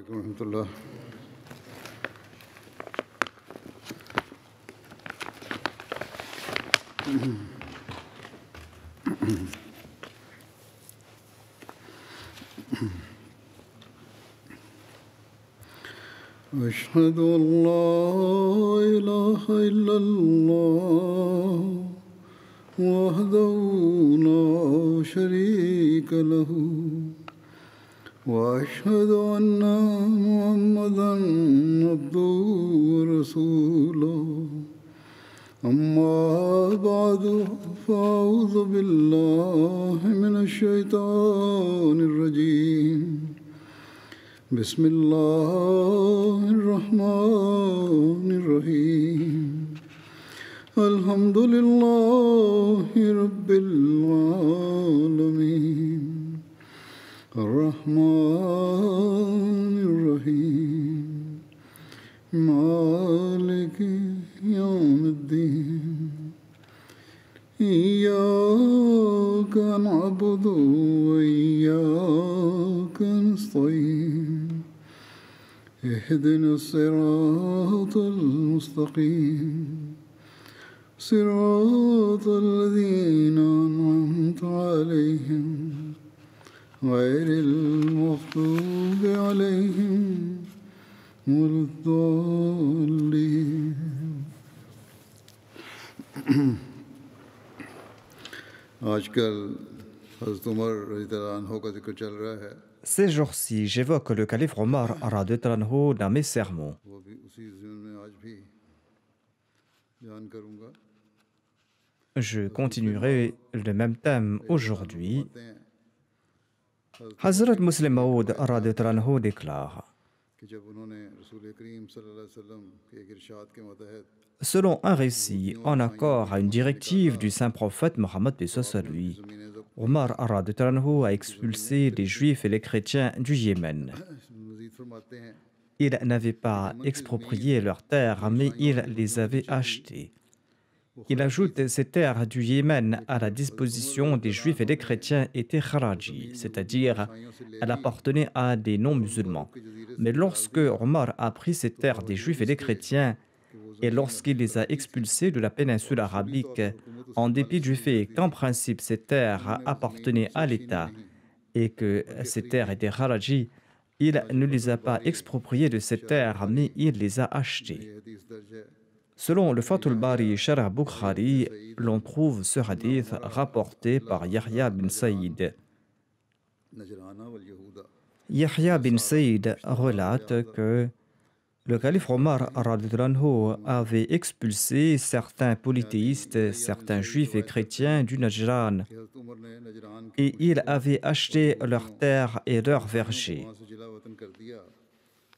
عليكم ورحمة الله. أشهد أن لا إله إلا الله وحده لا شريك له وأشهد أن محمدا عبده ورسوله أما بعد فأعوذ بالله من الشيطان الرجيم بسم الله الرحمن الرحيم الحمد لله رب العالمين الرحمن الرحيم مالك يوم الدين إياك نعبد وإياك نستعين اهدنا الصراط المستقيم صراط الذين أنعمت عليهم غير المغضوب عليهم ولا الضالين. आजकल हज़रत उमर रज़ियल्लाहु अन्हु का जिक्र चल रहा है. Ces jours-ci, j'évoque le calife Omar radhiyallahu anhu dans mes sermons. वो भी उसी ज़मीन में आज भी बयान करूँगा. Je continuerai le même thème aujourd'hui. Hazrat Muslim Maud radhiyallahu anhu déclare: कि जब उन्होंने रसूल करीम सल्लल्लाहु अलैहि वसल्लम के एक इरशाद के मुताबिक Selon un récit, en accord à une directive du saint prophète Mohammed lui, Omar radhiyallahu anhu a expulsé les juifs et les chrétiens du Yémen. मज़ीद फरमाते हैं Il n'avait pas exproprié leurs terres, mais il les avait achetées. Il ajoute ces terres du Yémen à la disposition des juifs et des chrétiens étaient kharaji, c'est-à-dire elles appartenaient à des non-musulmans. Mais lorsque Omar a pris ces terres des juifs et des chrétiens, et lorsqu'il les a expulsés de la péninsule arabique, en dépit du fait qu'en principe ces terres appartenaient à l'État et que ces terres étaient kharaji, il ne les a pas expropriées de ces terres, mais il les a achetées. Selon le Fathul Bari Sharh Bukhari, l'on trouve ce hadith rapporté par Yahya bin Saïd. नजराना वल यहूदा Yahya bin Saïd relate que le calife Omar radhiyallahu anhu avait expulsé certains polythéistes, certains juifs et chrétiens du Najran, कि हज़रत उमर ने नजरान के et il avait acheté leurs terres et leurs vergers. वहाँ से जिला वतन कर दिया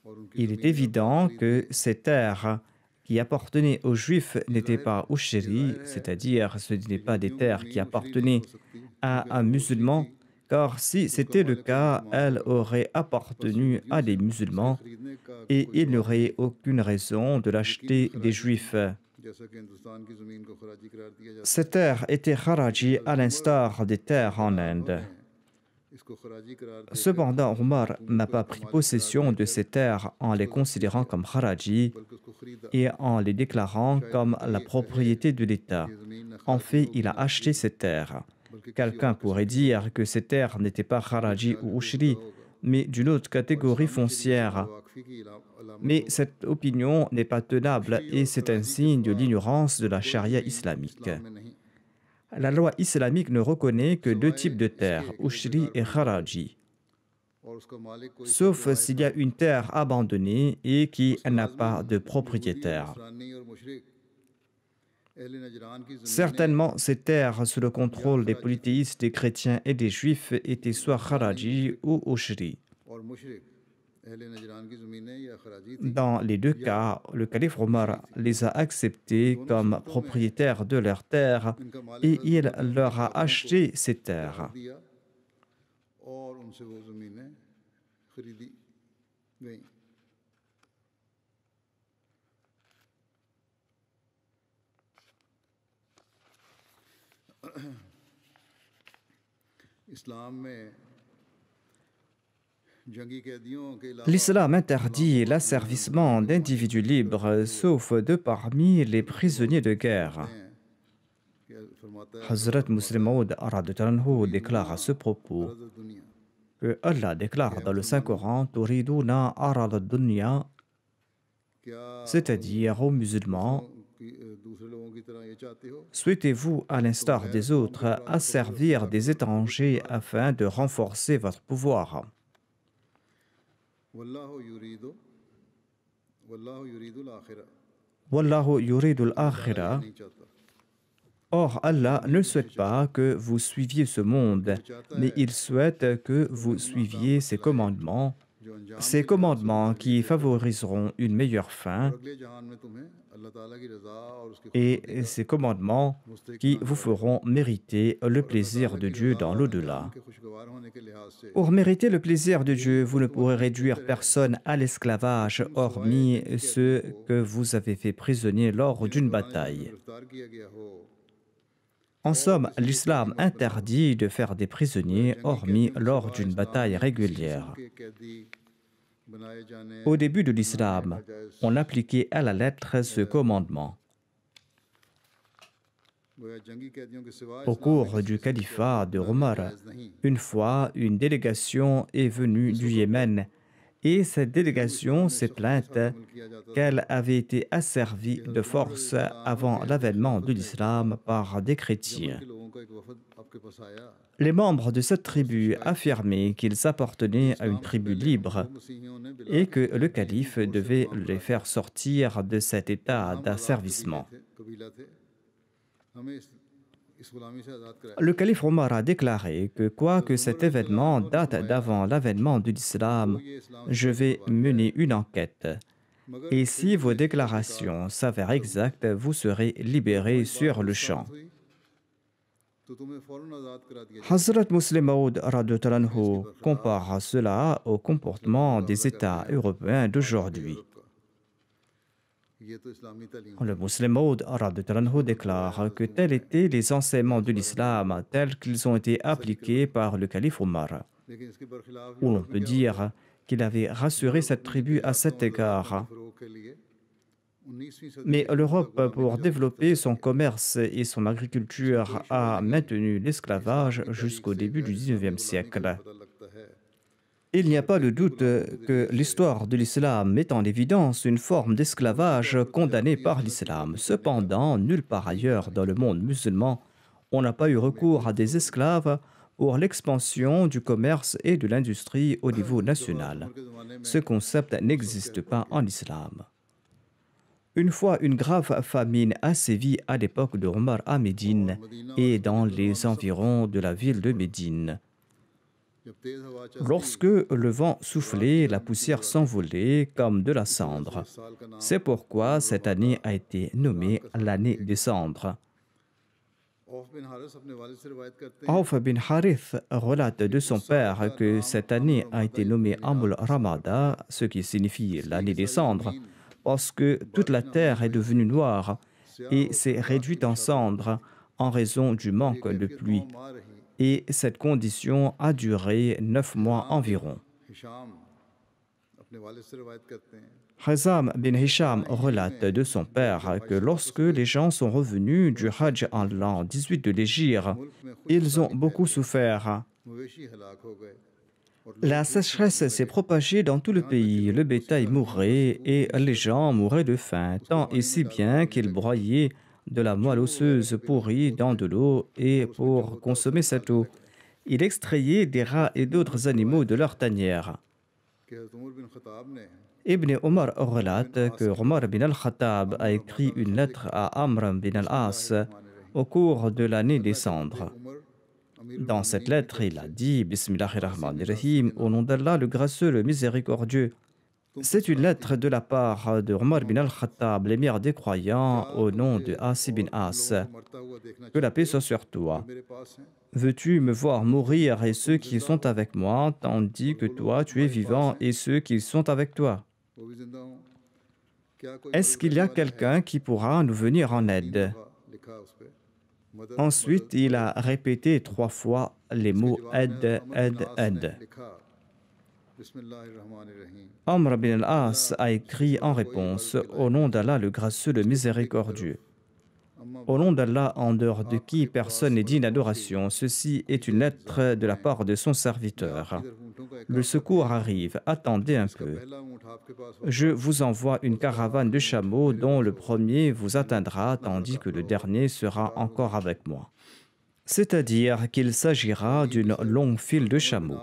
और उनकी Il est évident que ces terres qui appartenaient aux juifs n'étaient pas ushri, c'est-à-dire ce n'étaient pas des terres qui appartenaient à un musulman, car si c'était le cas, elles auraient appartenu à des musulmans खरीदने का et il n'y aurait aucune raison de l'acheter des juifs. जैसा कि हिंदुस्तान की ज़मीन को खराजी करार दिया जाता Ces terres étaient kharaji à l'instar des terres en Inde. है इसको खराजी करार दे Cependant, Omar n'a pas pris possession de ces terres en les considérant comme kharaji बल्कि उसको खरीदा et en les déclarant comme la propriété de l'État. En fait, il a acheté ces terres. Quelqu'un pourrait dire que ces terres n'étaient pas kharaji ou ushri, mais d'une autre catégorie foncière. वाकफी की अलामत Mais cette opinion n'est pas tenable et c'est un signe de l'ignorance de la charia islamique. में नहीं La loi islamique ne reconnaît que deux types de terres, ushri et kharaji, और उसका मालिक कोई sauf s'il y a une terre abandonnée et qui n'a pas de propriétaire. नसरानी और मुशरिक अहले नजरान की ज़मीन Certainement, ces terres sous le contrôle des polythéistes, des chrétiens et des juifs étaient soit kharaji ou ushri. और मुशरिक अहले नजरान की ज़मीनें या खराजी थी Dans les deux cas, le calife Omar les a acceptés comme propriétaires de leurs terres et il leur a acheté ces terres. दिया और उनसे वो ज़मीनें खरीदी गईं. इस्लाम में जंगी कैदियों के अलावा L'islam interdit l'asservissement d'individus libres, sauf de parmi les prisonniers de guerre. हैं कि फरमाता है Hazrat Muslim Maud Anhu déclare à ce propos अरज़ दुनिया que Allah déclare dans le Saint-Coran Turiduna arad ad-dunya, क्या c'est-à-dire aux musulmans, दूसरे लोगों की तरह ये चाहते हो souhaitez-vous, à l'instar des autres, asservir des étrangers afin de renforcer votre pouvoir? वल्लाहु युरीदुल आखिरा Wallahu yuridul akhira. नहीं चाहता Or, Allah ne souhaite pas que vous suiviez ce monde, mais il souhaite que vous suiviez ses commandements, जो अंजाम ces commandements qui favoriseront une meilleure fin अगले जहान में तुम्हें अल्लाह ताला की रज़ा और उसकी et ces commandements qui vous feront mériter le plaisir de Dieu dans l'au-delà. के खुशगवार होने के लिहाज से Pour mériter le plaisir de Dieu, vous ne pourrez réduire personne à l'esclavage, hormis ceux que vous avez fait prisonniers lors d'une bataille. गिरफ्तार किया गया हो En somme, l'islam interdit de faire des prisonniers, hormis lors d'une bataille régulière. के कैदी बनाए जाने Au début de l'islam, on appliquait à la lettre ce commandement. गोया जंगी कैदियों के सिवा Au cours du califat de Omar, une fois, une délégation est venue du Yémen et cette délégation s'est plainte qu'elle avait été asservie de force avant l'avènement de l'islam par des chrétiens. के लोगों का एक वफद आपके पास आया Les membres de cette tribu affirmaient qu'ils appartenaient à une tribu libre मसीहियों ने et que le calife devait les faire sortir de cet état d'asservissement. कबीला थे हमें इस गुलामी से आज़ाद कराया Le calife Omar a déclaré que quoique cet événement date d'avant l'avènement de l'islam, je vais mener une enquête. Et si vos déclarations s'avèrent exactes, vous serez libérés sur le champ. हुई तो तुम्हें फौरन आज़ाद करा दिया Hazrat Muslim Maud Anhu compare cela au comportement des États européens d'aujourd'hui. ये तो इस्लामी तालीम Le Muslim Maud Anhu déclare que tels étaient les enseignements de l'islam tels qu'ils ont été appliqués par le calife Omar. लेकिन इसके बरखिलाफ Ou l'on peut dire qu'il avait rassuré cette tribu à cet égard. फरोग के लिए 19वीं सदी Mais l'Europe, pour développer son commerce et son agriculture, a maintenu l'esclavage jusqu'au début du XIXe siècle. पता लगता है Il n'y a pas de doute que l'histoire de l'islam met en évidence une forme d'esclavage condamnée par l'islam. Cependant, nulle part ailleurs dans le monde musulman, on n'a pas eu recours à des esclaves pour l'expansion du commerce et de l'industrie au niveau national. Ce concept n'existe pas en islam. Une fois, une grave famine a sévi à l'époque de Omar à Médine et dans les environs de la ville de Médine. जब तेज हवा चलती Lorsque le vent soufflait, la poussière s'envolait comme de la cendre. साल का नाम C'est pourquoi cette année a été nommée l'année des cendres. Auf bin Haris अपने वालिद से रिवायत करते हैं Auf bin Harith relate de son père que cette année a été nommée Amul Ramada, ce qui signifie l'année des cendres, parce que toute la terre est devenue noire et s'est réduite en cendres en raison du manque de pluie. माँ रही Et cette condition a duré 9 mois environ. Hisham अपने वालिद से रिवायत करते हैं Hazam bin Hisham relate de son père que lorsque les gens sont revenus du Hajj en l'an 18 de l'Hégire, ils ont beaucoup souffert. मवेशी हलाक हो गए और La sécheresse s'est propagée dans tout le pays, le bétail mourait et les gens mouraient de faim, tant et si bien qu'ils broyaient de la moelle osseuse pourrie dans de l'eau et pour consommer cette eau, il extrayait des rats et d'autres animaux de leur tanière. कि हज़रत Umar bin Khattab ने Ibn Omar relate que Omar bin al-Khattab a écrit une lettre à Amr bin al-As au cours de l'année des cendres. Omar Amir Dans cette lettre, il a dit Bismillahirrahmanirrahim, au nom d'Allah, le gracieux, le miséricordieux. C'est une lettre de la part de Omar bin al-Khattab, l'émir des croyants, au nom de Asi bin As. मरता हुआ देखना Que la paix soit sur toi. मेरे पास हैं Veux-tu me voir mourir et ceux qui sont avec moi, tandis que toi tu es vivant et ceux qui sont avec toi? वो भी जिंदा हूँ क्या कोई Est-ce qu'il y a quelqu'un qui pourra nous venir en aide? लिखा उस पे मदद Ensuite, il a répété 3 fois les mots aide, aide, aide. लिखा Bismillahirrahmanirrahim. Amr bin al-As a écrit en réponse: Au nom d'Allah le gracieux, le miséricordieux. Au nom d'Allah, en dehors de qui personne n'est digne d'adoration, ceci est une lettre de la part de son serviteur. Le secours arrive, attendez un peu. Je vous envoie une caravane de chameaux dont le premier vous atteindra tandis que le dernier sera encore avec moi. C'est-à-dire qu'il s'agira d'une longue file de chameaux.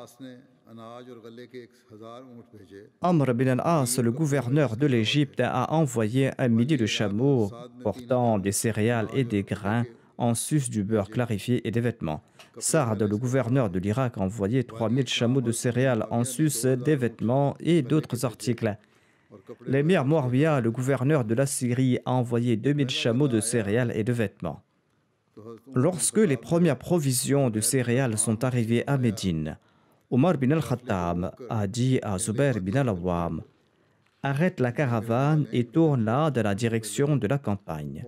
Amr bin al-As, le gouverneur de l'Égypte, a envoyé 1 millier de chameaux portant des céréales et des grains, en sus du beurre clarifié et des vêtements. Sard, le gouverneur de l'Irak, a envoyé 3000 chameaux de céréales, en sus des vêtements et d'autres articles. L'émir Muawiyah, le gouverneur de la Syrie, a envoyé 2000 chameaux de céréales et de vêtements. Lorsque les premières provisions de céréales sont arrivées à Médine, Omar bin al-Khattab a dit à Zubair bin al-Awwam: Arrête la caravane et tourne-la dans la direction de la campagne.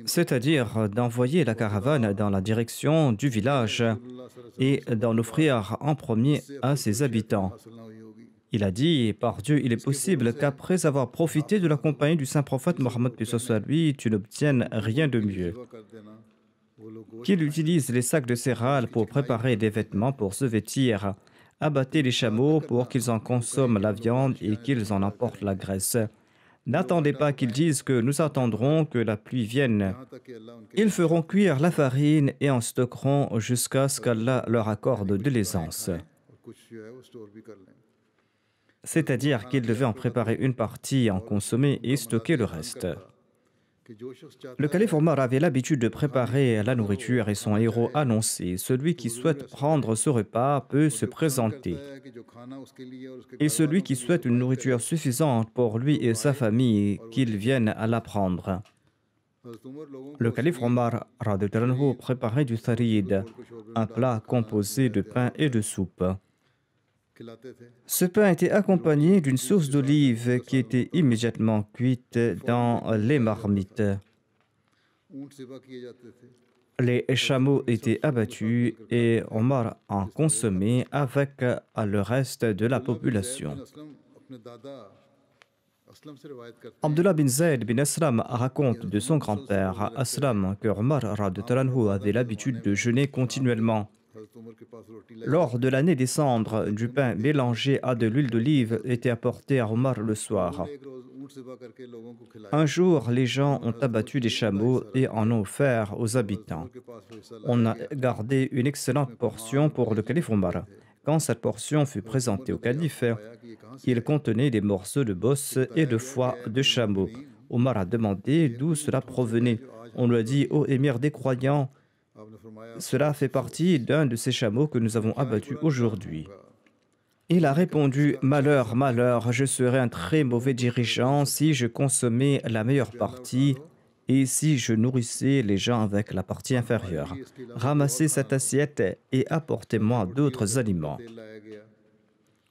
C'est-à-dire d'envoyer la caravane dans la direction du village et d'en offrir en premier à ses habitants. Il a dit: Par Dieu, il est possible qu'après avoir profité de la compagnie du saint prophète Mohammed, paix soit lui, tu n'obtiennes rien de mieux. Qu'il utilise les sacs de céréales pour préparer des vêtements pour se vêtir. Abattez les chameaux pour qu'ils en consomment la viande et qu'ils en emportent la graisse. N'attendez pas qu'ils disent que nous attendrons que la pluie vienne. Ils feront cuire la farine et en stockeront jusqu'à ce qu'Allah leur accorde de l'aisance. C'est-à-dire qu'ils devaient en préparer une partie, en consommer et stocker le reste. Le calife Omar avait l'habitude de préparer la nourriture et son héros annonçait: Celui qui souhaite prendre ce repas peut se présenter. Et celui qui souhaite une nourriture suffisante pour lui et sa famille, qu'il vienne à la prendre. Le calife Omar préparait du tharid, un plat composé de pain et de soupe. Ce pain était accompagné d'une sauce d'olive qui était immédiatement cuite dans les marmites. Les chameaux étaient abattus et Omar en consommait avec le reste de la population. Abdullah bin Zayd bin Aslam raconte de son grand-père Aslam que Omar avait l'habitude de jeûner continuellement. Lors de l'année des cendres, du pain mélangé à de l'huile d'olive était apporté à Omar le soir. Un jour, les gens ont abattu des chameaux et en ont offert aux habitants. On a gardé une excellente portion pour le calife Omar. Quand cette portion fut présentée au calife, il contenait des morceaux de bosse et de foie de chameau. Omar a demandé d'où cela provenait. On lui a dit: Ô émir des croyants, cela fait partie d'un de ces chameaux que nous avons abattus aujourd'hui. Il a répondu: Malheur, malheur, je serais un très mauvais dirigeant si je consommais la meilleure partie et si je nourrissais les gens avec la partie inférieure. Ramassez cette assiette et apportez-moi d'autres aliments.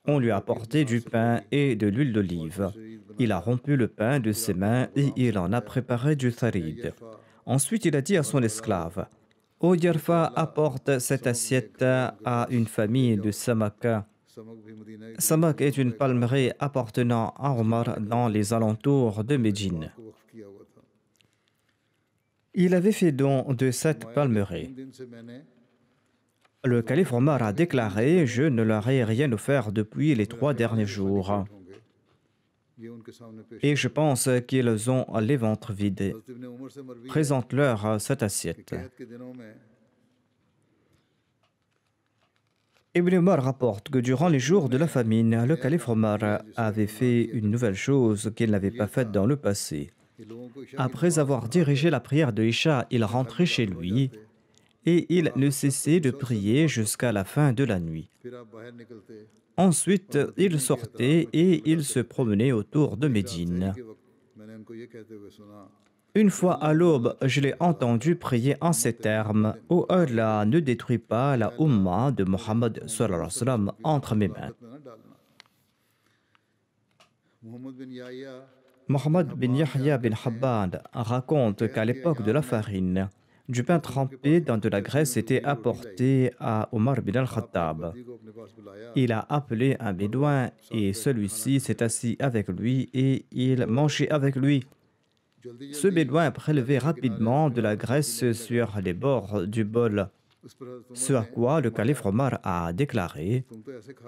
On lui a apporté du pain et de l'huile d'olive. Il a rompu le pain de ses mains et il en a préparé du tharid. Ensuite, il a dit à son esclave: Ô Yarfa, apporte cette assiette à une famille de Samaka. Samak est une palmeraie appartenant à Omar dans les alentours de Médine. Il avait fait don de cette palmeraie. Le calife Omar a déclaré: Je ne leur ai rien offert depuis les 3 derniers jours. Et je pense qu'ils ont les ventres vides. Présente-leur cette assiette. Ibn Omar rapporte que durant les jours de la famine, le calife Omar avait fait une nouvelle chose qu'il n'avait pas faite dans le passé. Après avoir dirigé la prière de Isha, il rentrait chez lui et il ne cessait de prier jusqu'à la fin de la nuit. Ensuite, il sortait et il se promenait autour de Médine. Une fois à l'aube, je l'ai entendu prier en ces termes: Ô Allah, ne détruis pas la Ummah de Mohammed sallallahu alayhi wa sallam entre mes mains. Mohammed bin Yahya bin Habban raconte qu'à l'époque de la farine, Du pain trempé dans de la graisse était apporté à Omar bin al-Khattab. Il a appelé un bédouin et celui-ci s'est assis avec lui et il mangeait avec lui. Ce bédouin prélevait rapidement de la graisse sur les bords du bol, ce à quoi le calife Omar a déclaré: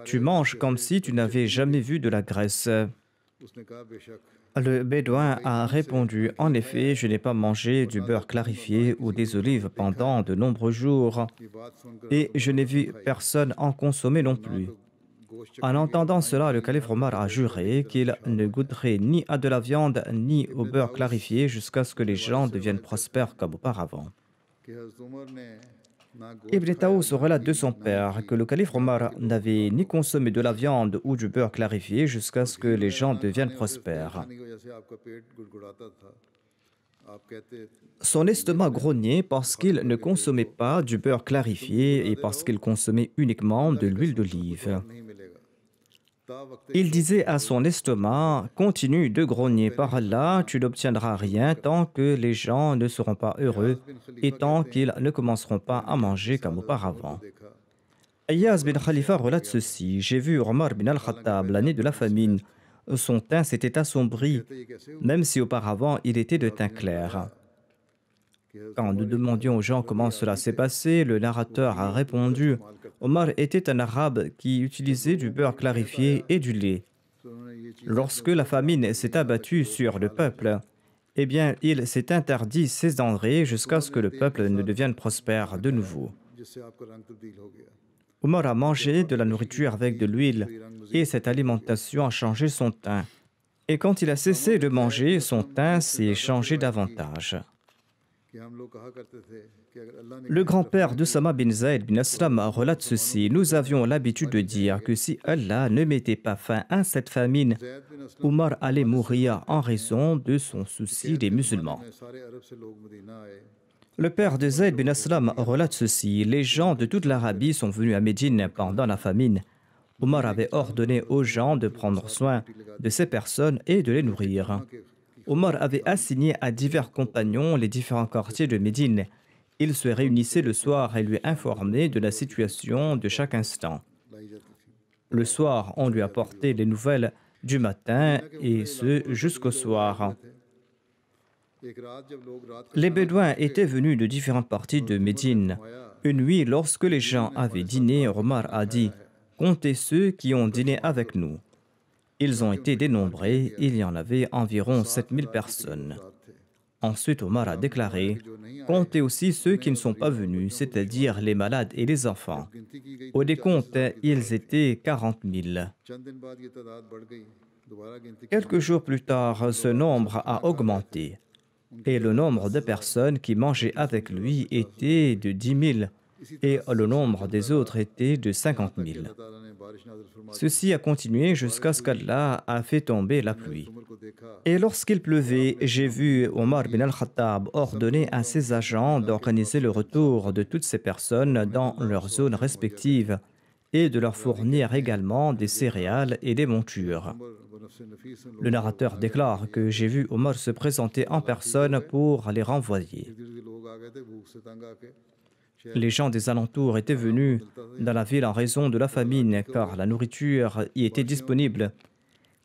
Tu manges comme si tu n'avais jamais vu de la graisse. Le bédouin a répondu: En effet, je n'ai pas mangé du beurre clarifié ou des olives pendant de nombreux jours, et je n'ai vu personne en consommer non plus. En entendant cela, le calife Omar a juré qu'il ne goûterait ni à de la viande ni au beurre clarifié jusqu'à ce que les gens deviennent prospères comme auparavant. Ibn Taous relate de son père que le calife Omar n'avait ni consommé de la viande ou du beurre clarifié jusqu'à ce que les gens deviennent prospères. Son estomac grognait parce qu'il ne consommait pas du beurre clarifié et parce qu'il consommait uniquement de l'huile d'olive. Il disait à son estomac: Continue de grogner par là, tu n'obtiendras rien tant que les gens ne seront pas heureux et tant qu'ils ne commenceront pas à manger comme auparavant. Ayyaz bin Khalifa relate ceci: J'ai vu Omar bin al-Khattab l'année de la famine. Son teint s'était assombri, même si auparavant il était de teint clair. Quand nous demandions aux gens comment cela s'est passé, le narrateur a répondu: Omar était un arabe qui utilisait du beurre clarifié et du lait. Lorsque la famine s'est abattue sur le peuple, eh bien, il s'est interdit ces denrées jusqu'à ce que le peuple ne devienne prospère de nouveau. Omar a mangé de la nourriture avec de l'huile et cette alimentation a changé son teint. Et quand il a cessé de manger, son teint s'est changé davantage. Le grand-père d'Oussama bin Zayd bin Aslam relate ceci: Nous avions l'habitude de dire que si Allah ne mettait pas fin à cette famine, Omar allait mourir en raison de son souci des musulmans. Le père de Zayd bin Aslam relate ceci: Les gens de toute l'Arabie sont venus à Médine pendant la famine. Omar avait ordonné aux gens de prendre soin de ces personnes et de les nourrir. Omar avait assigné à divers compagnons les différents quartiers de Médine. Ils se réunissaient le soir et lui informaient de la situation de chaque instant. Le soir, on lui apportait les nouvelles du matin et ce jusqu'au soir. Les Bédouins étaient venus de différentes parties de Médine. Une nuit, lorsque les gens avaient dîné, Omar a dit: Comptez ceux qui ont dîné avec nous. Ils ont été dénombrés, il y en avait environ 7000 personnes. Ensuite, Omar a déclaré: Comptez aussi ceux qui ne sont pas venus, c'est-à-dire les malades et les enfants. Au décompte, ils étaient 40 000. Quelques jours plus tard, ce nombre a augmenté et le nombre de personnes qui mangeaient avec lui était de 10 000 et le nombre des autres était de 50 000. Ceci a continué jusqu'à ce qu'Allah a fait tomber la pluie. Et lorsqu'il pleuvait, j'ai vu Omar bin al-Khattab ordonner à ses agents d'organiser le retour de toutes ces personnes dans leurs zones respectives et de leur fournir également des céréales et des montures. Le narrateur déclare que j'ai vu Omar se présenter en personne pour les renvoyer. Les gens des alentours étaient venus dans la ville en raison de la famine, car la nourriture y était disponible.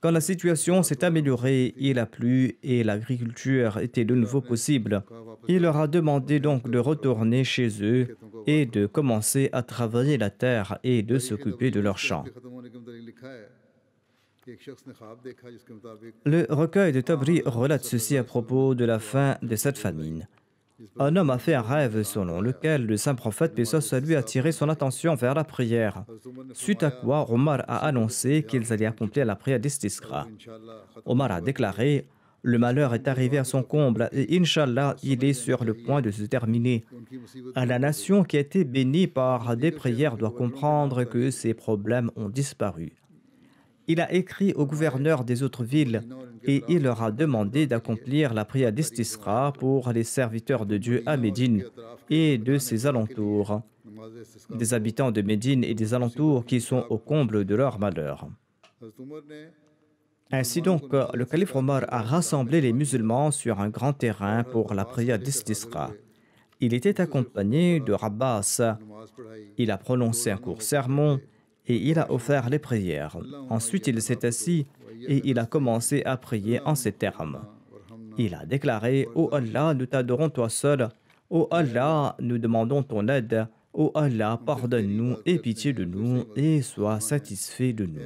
Quand la situation s'est améliorée, il a plu et l'agriculture était de nouveau possible. Il leur a demandé donc de retourner chez eux et de commencer à travailler la terre et de s'occuper de leurs champs. Le recueil de Tabri relate ceci à propos de la fin de cette famine. Un homme a fait un rêve selon lequel le saint prophète, paix soit sur lui, a tiré son attention vers la prière. Suite à quoi, Omar a annoncé qu'ils allaient accomplir la prière d'Istisqa. Omar a déclaré: Le malheur est arrivé à son comble et Inch'Allah, il est sur le point de se terminer. La nation qui a été bénie par des prières doit comprendre que ses problèmes ont disparu. Il a écrit aux gouverneurs des autres villes et il leur a demandé d'accomplir la prière d'Istisqa pour les serviteurs de Dieu à Médine et de ses alentours, des habitants de Médine et des alentours qui sont au comble de leur malheur. Ainsi donc, le calife Omar a rassemblé les musulmans sur un grand terrain pour la prière d'Istisqa. Il était accompagné de Rabbas. Il a prononcé un court sermon et il a offert les prières. Ensuite, il s'est assis et il a commencé à prier en ces termes. Il a déclaré: « Ô Allah, nous t'adorons toi seul. Ô Allah, nous demandons ton aide. Ô Allah, pardonne-nous et pitié de nous et sois satisfait de nous. »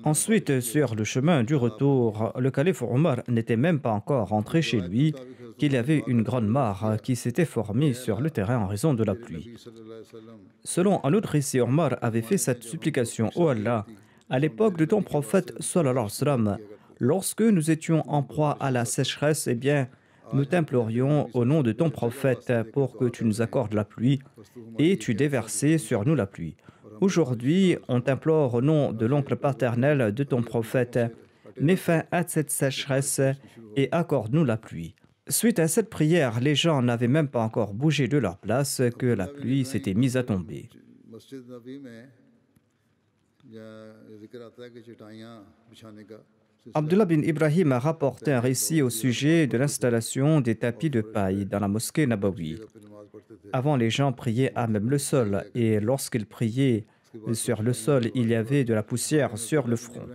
Ensuite, sur le chemin du retour, le calife Omar n'était même pas encore rentré chez lui qu'il y avait une grande mare qui s'était formée sur le terrain en raison de la pluie. Selon un autre récit, Omar avait fait cette supplication: « Ô Allah, à l'époque de ton prophète, sallallahu alayhi wa sallam, lorsque nous étions en proie à la sécheresse, eh bien, nous t'implorions au nom de ton prophète pour que tu nous accordes la pluie et tu déversais sur nous la pluie. Aujourd'hui, on t'implore au nom de l'oncle paternel de ton prophète, mets fin à cette sécheresse et accorde-nous la pluie. » Suite à cette prière, les gens n'avaient même pas encore bougé de leur place que la pluie s'était mise à tomber. Abdullah bin Ibrahim a rapporté un récit au sujet de l'installation des tapis de paille dans la mosquée Nabawi. Avant, les gens priaient à même le sol, et lorsqu'ils priaient sur le sol, il y avait de la poussière sur le front.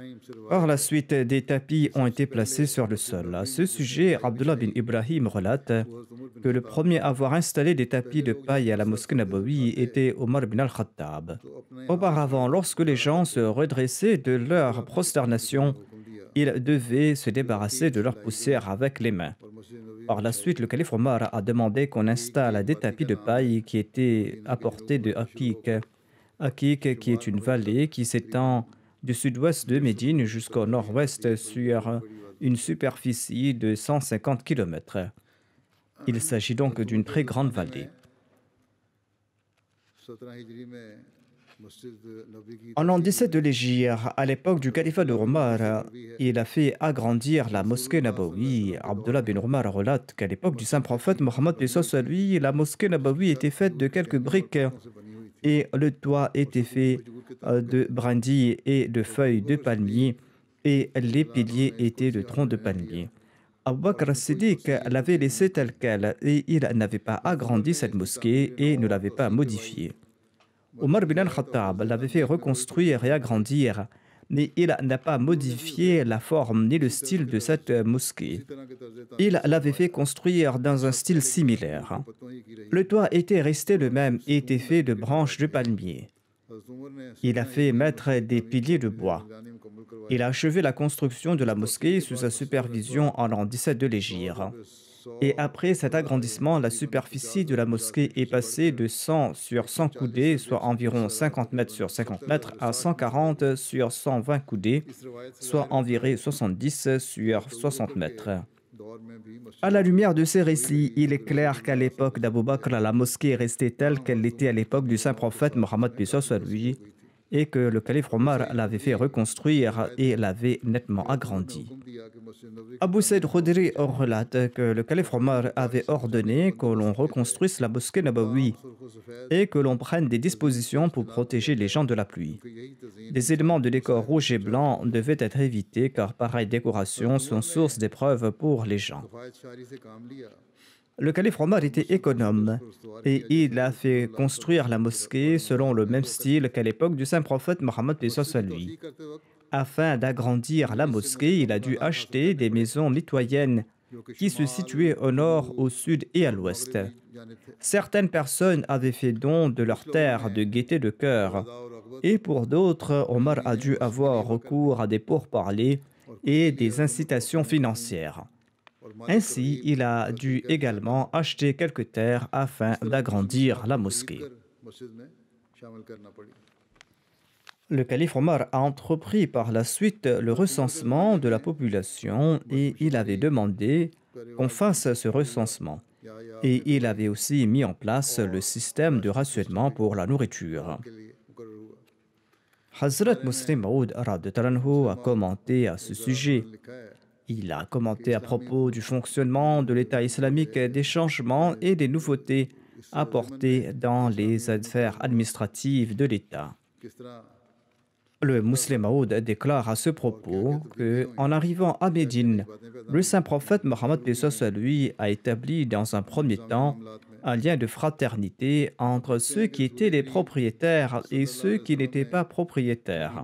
Par la suite, des tapis ont été placés sur le sol. À ce sujet, Abdullah bin Ibrahim relate que le premier à avoir installé des tapis de paille à la mosquée Nabawi était Omar bin al-Khattab. Auparavant, lorsque les gens se redressaient de leur prosternation, ils devaient se débarrasser de leur poussière avec les mains. Par la suite, le calife Omar a demandé qu'on installe des tapis de paille qui étaient apportés de Akik. Akik, qui est une vallée qui s'étend du sud-ouest de Médine jusqu'au nord-ouest sur une superficie de 150 km. Il s'agit donc d'une très grande vallée. En l'an 17 de l'Hégire, à l'époque du califat de Omar, il a fait agrandir la mosquée Nabawi. Abdullah bin Omar relate qu'à l'époque du saint prophète Mohammed, paix soit sur lui, la mosquée Nabawi était faite de quelques briques et le toit était fait de brindilles et de feuilles de palmier et les piliers étaient de troncs de palmier. Abu Bakr as-Siddiq l'avait laissé tel quel et il n'avait pas agrandi cette mosquée et ne l'avait pas modifiée. Omar bin al-Khattab l'avait fait reconstruire et agrandir, mais il n'a pas modifié la forme ni le style de cette mosquée. Il l'avait fait construire dans un style similaire. Le toit était resté le même et était fait de branches de palmier. Il a fait mettre des piliers de bois. Il a achevé la construction de la mosquée sous sa supervision en l'an 17 de l'Hégire. Et après cet agrandissement, la superficie de la mosquée est passée de 100 sur 100 coudées, soit environ 50 mètres sur 50 mètres, à 140 sur 120 coudées, soit environ 70 sur 60 mètres. À la lumière de ces récits, il est clair qu'à l'époque d'Abou Bakr, la mosquée est restée telle qu'elle était à l'époque du saint prophète Mohammed, paix soit sur lui, et que le calife Omar l'avait fait reconstruire et l'avait nettement agrandi. Abu Saïd Khudri relate que le calife Omar avait ordonné que l'on reconstruise la mosquée Nabawi et que l'on prenne des dispositions pour protéger les gens de la pluie. Des éléments de décor rouge et blanc devaient être évités car pareilles décorations sont source d'épreuves pour les gens. Le calife Omar était économe et il a fait construire la mosquée selon le même style qu'à l'époque du saint prophète Mohammed, paix soit sur lui. Afin d'agrandir la mosquée, il a dû acheter des maisons mitoyennes qui se situaient au nord, au sud et à l'ouest. Certaines personnes avaient fait don de leurs terres de gaieté de cœur et pour d'autres, Omar a dû avoir recours à des pourparlers et des incitations financières. Ainsi, il a dû également acheter quelques terres afin d'agrandir la mosquée. Le calife Omar a entrepris par la suite le recensement de la population et il avait demandé qu'on fasse ce recensement. Et il avait aussi mis en place le système de rationnement pour la nourriture. Hazrat Muslim Maud a commenté à ce sujet. Il a commenté à propos du fonctionnement de l'État islamique, des changements et des nouveautés apportées dans les affaires administratives de l'État. Le Muslim Maud déclare à ce propos que, en arrivant à Médine, le saint prophète Mohammed paix soit lui a établi dans un premier temps un lien de fraternité entre ceux qui étaient les propriétaires et ceux qui n'étaient pas propriétaires.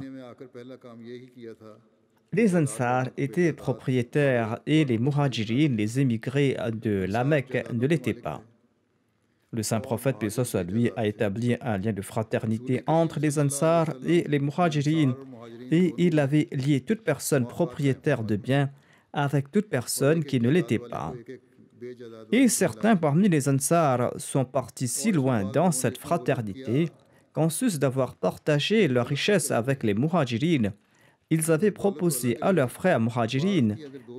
Les Ansar étaient propriétaires et les Muhajirin, les émigrés de la Mecque, ne l'étaient pas. Le saint prophète, paix soit lui, a établi un lien de fraternité entre les Ansar et les Muhajirin, et il avait lié toute personne propriétaire de biens avec toute personne qui ne l'était pas. Et certains parmi les Ansar sont partis si loin dans cette fraternité qu'en sus d'avoir partagé leur richesse avec les Muhajirin, ils avaient proposé à leurs frères Muhajirin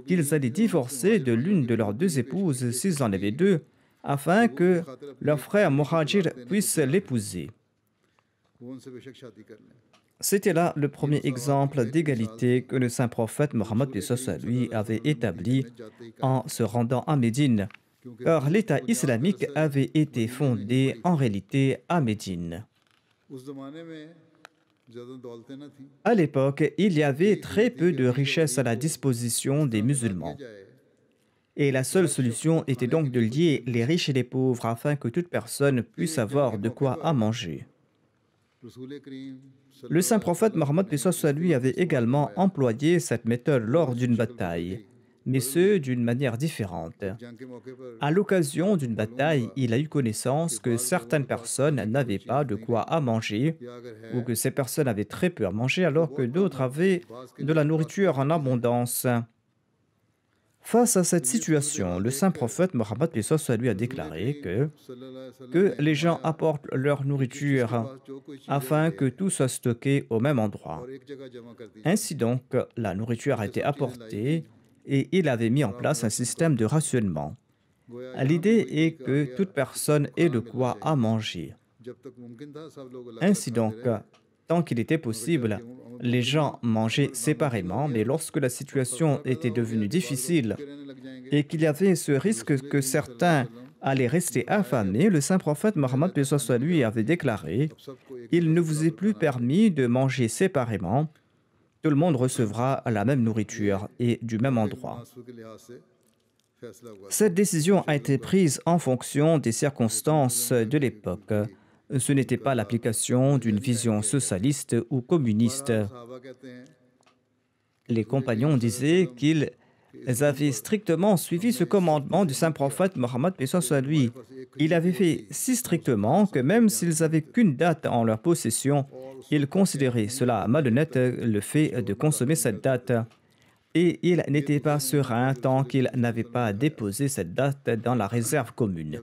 qu'ils allaient divorcer de l'une de leurs deux épouses, s'ils en avaient deux, afin que leur frère Muhajir puisse l'épouser. C'était là le premier exemple d'égalité que le saint prophète Mohammed lui avait établi en se rendant à Médine, car l'État islamique avait été fondé en réalité à Médine. À l'époque, il y avait très peu de richesses à la disposition des musulmans. Et la seule solution était donc de lier les riches et les pauvres afin que toute personne puisse avoir de quoi à manger. Le saint prophète Mohammed lui avait également employé cette méthode lors d'une bataille, mais ce d'une manière différente. À l'occasion d'une bataille, il a eu connaissance que certaines personnes n'avaient pas de quoi à manger ou que ces personnes avaient très peu à manger alors que d'autres avaient de la nourriture en abondance. Face à cette situation, le saint prophète Mohammed lui a déclaré que les gens apportent leur nourriture afin que tout soit stocké au même endroit. Ainsi donc, la nourriture a été apportée et il avait mis en place un système de rationnement. L'idée est que toute personne ait de quoi à manger. Ainsi donc, tant qu'il était possible, les gens mangeaient séparément, mais lorsque la situation était devenue difficile et qu'il y avait ce risque que certains allaient rester affamés, le saint prophète Mohammed lui avait déclaré « Il ne vous est plus permis de manger séparément, tout le monde recevra la même nourriture et du même endroit. » Cette décision a été prise en fonction des circonstances de l'époque. Ce n'était pas l'application d'une vision socialiste ou communiste. Les compagnons disaient qu'ils avaient strictement suivi ce commandement du saint prophète Mohammed paix soit lui. Il avait fait si strictement que même s'ils n'avaient qu'une date en leur possession, ils considéraient cela malhonnête le fait de consommer cette date. Et il n'était pas serein tant qu'il n'avait pas déposé cette date dans la réserve commune.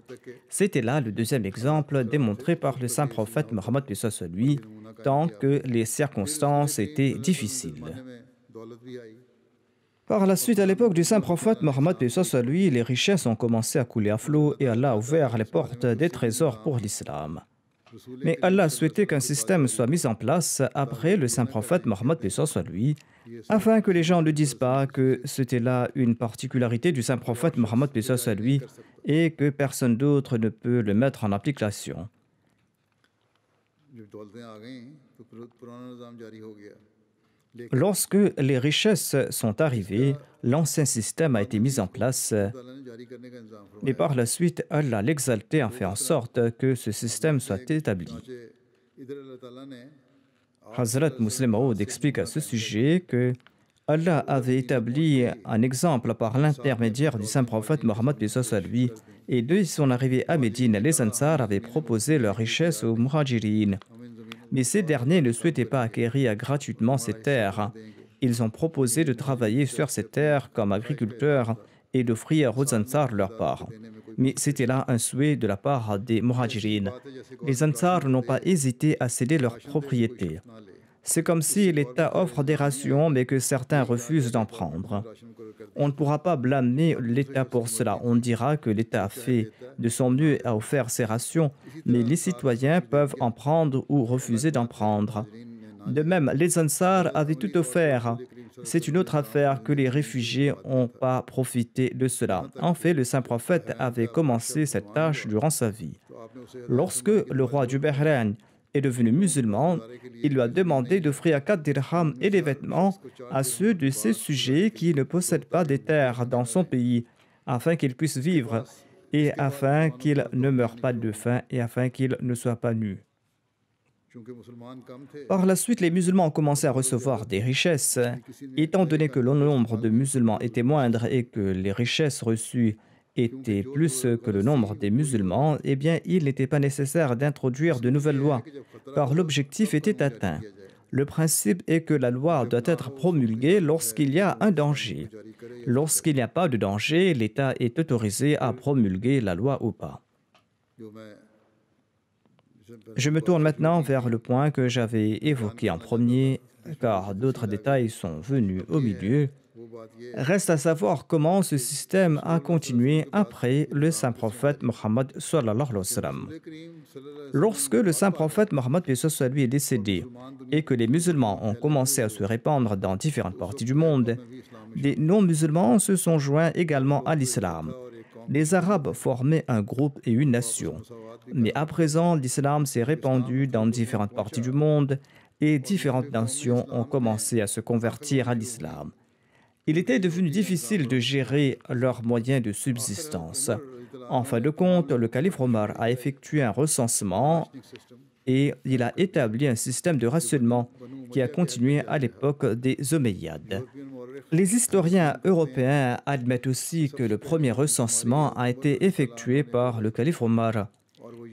C'était là le deuxième exemple démontré par le saint prophète Mohammed paix soit lui, tant que les circonstances étaient difficiles. Par la suite, à l'époque du saint prophète Mohammed paix soit lui, les richesses ont commencé à couler à flot et Allah a ouvert les portes des trésors pour l'islam. Mais Allah souhaitait qu'un système soit mis en place après le saint prophète Mohammed paix soit lui, afin que les gens ne disent pas que c'était là une particularité du saint prophète Mohammed paix soit lui et que personne d'autre ne peut le mettre en application. Lorsque les richesses sont arrivées, l'ancien système a été mis en place, mais par la suite, Allah l'exalté a fait en sorte que ce système soit établi. Hazrat Muslim Maud explique à ce sujet que Allah avait établi un exemple par l'intermédiaire du saint prophète Mohammed paix soit lui, et dès son arrivée à Médine, les Ansar avaient proposé leurs richesses aux Muhajirin. Mais ces derniers ne souhaitaient pas acquérir gratuitement ces terres. Ils ont proposé de travailler sur ces terres comme agriculteurs et d'offrir aux Ansar leur part. Mais c'était là un souhait de la part des Muhajirin. Les Ansar n'ont pas hésité à céder leurs propriétés. C'est comme si l'État offre des rations, mais que certains refusent d'en prendre. On ne pourra pas blâmer l'État pour cela. On dira que l'État a fait de son mieux à offrir ces rations, mais les citoyens peuvent en prendre ou refuser d'en prendre. De même, les Ansar avaient tout offert. C'est une autre affaire que les réfugiés n'ont pas profité de cela. En fait, le saint prophète avait commencé cette tâche durant sa vie. Lorsque le roi du Bahreïn est devenu musulman, il lui a demandé d'offrir 4 dirhams et des vêtements à ceux de ses sujets qui ne possèdent pas des terres dans son pays, afin qu'ils puissent vivre et afin qu'ils ne meurent pas de faim et afin qu'ils ne soient pas nus. Par la suite, les musulmans ont commencé à recevoir des richesses. Étant donné que le nombre de musulmans était moindre et que les richesses reçues étaient plus que le nombre des musulmans, eh bien, il n'était pas nécessaire d'introduire de nouvelles lois, car l'objectif était atteint. Le principe est que la loi doit être promulguée lorsqu'il y a un danger. Lorsqu'il n'y a pas de danger, l'État est autorisé à promulguer la loi ou pas. Je me tourne maintenant vers le point que j'avais évoqué en premier, car d'autres détails sont venus au milieu. Reste à savoir comment ce système a continué après le saint prophète Mohammed sallallahu alayhi wa sallam. Lorsque le saint prophète Mohammed est décédé et que les musulmans ont commencé à se répandre dans différentes parties du monde, des non-musulmans se sont joints également à l'islam. Les Arabes formaient un groupe et une nation. Mais à présent, l'islam s'est répandu dans différentes parties du monde et différentes nations ont commencé à se convertir à l'islam. Il était devenu difficile de gérer leurs moyens de subsistance. En fin de compte, le calife Omar a effectué un recensement et il a établi un système de rationnement qui a continué à l'époque des Omeyyades. Les historiens européens admettent aussi que le premier recensement a été effectué par le calife Omar